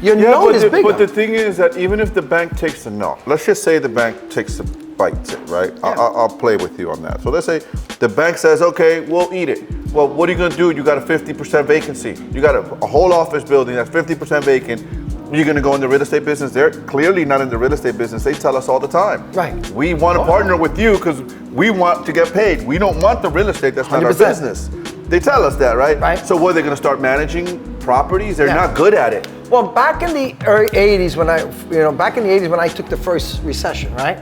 Your note is bigger. But the thing is that even if the bank takes a note, let's just say the bank takes a bites it, right? Yeah. I'll play with you on that. So let's say the bank says, okay, we'll eat it. Well, what are you gonna do? You got a 50% vacancy. You got a whole office building that's 50% vacant. You're gonna go in the real estate business. They're clearly not in the real estate business. They tell us all the time. Right. We want to partner with you because we want to get paid. We don't want the real estate that's not our 100%. business. They tell us that, right? Right. So what, they're gonna start managing properties? They're not good at it. Well, back in the early 80s when I took the first recession, right?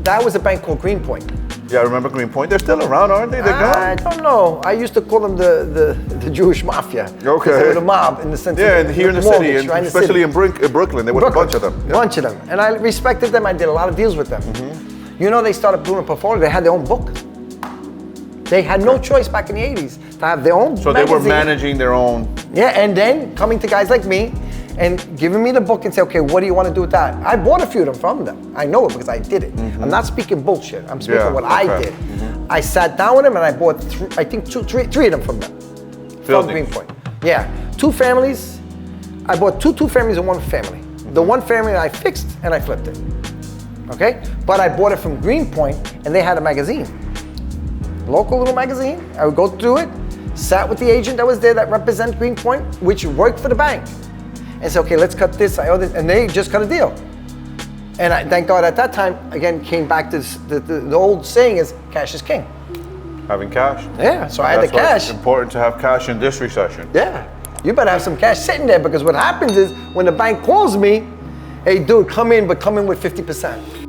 That was a bank called GreenPoint. Yeah, I remember GreenPoint. They're still around, aren't they? They're I gone? don't know. I used to call them the Jewish mafia. Okay. They were the mob in the sense Yeah, of and here in the mortgage, city, and right, in the especially city. in Brooklyn, there was a bunch of them. Yeah. Bunch of them. And I respected them. I did a lot of deals with them. You know, they started doing a portfolio. They had their own book. They had no choice back in the 80s to have their own So magazine. they were managing their own. Yeah, and then coming to guys like me and giving me the book and say, okay, what do you want to do with that? I bought a few of them from them. I know it because I did it. I'm not speaking bullshit. I'm speaking what I did. I sat down with them and I bought three of them from them. From GreenPoint. Yeah, 2 families. I bought two families and 1 family. The 1 family I fixed and I flipped it. Okay? But I bought it from GreenPoint and they had a magazine. Local little magazine. I would go through it, sat with the agent that was there that represent GreenPoint, which worked for the bank. And said, okay, let's cut this, I owe this, and they just cut a deal. And I, thank God at that time, again, came back to the old saying is, cash is king. Having cash. Yeah, so I had the That's why cash. it's important to have cash in this recession. Yeah, you better have some cash sitting there because what happens is when the bank calls me, hey dude, come in, but come in with 50%.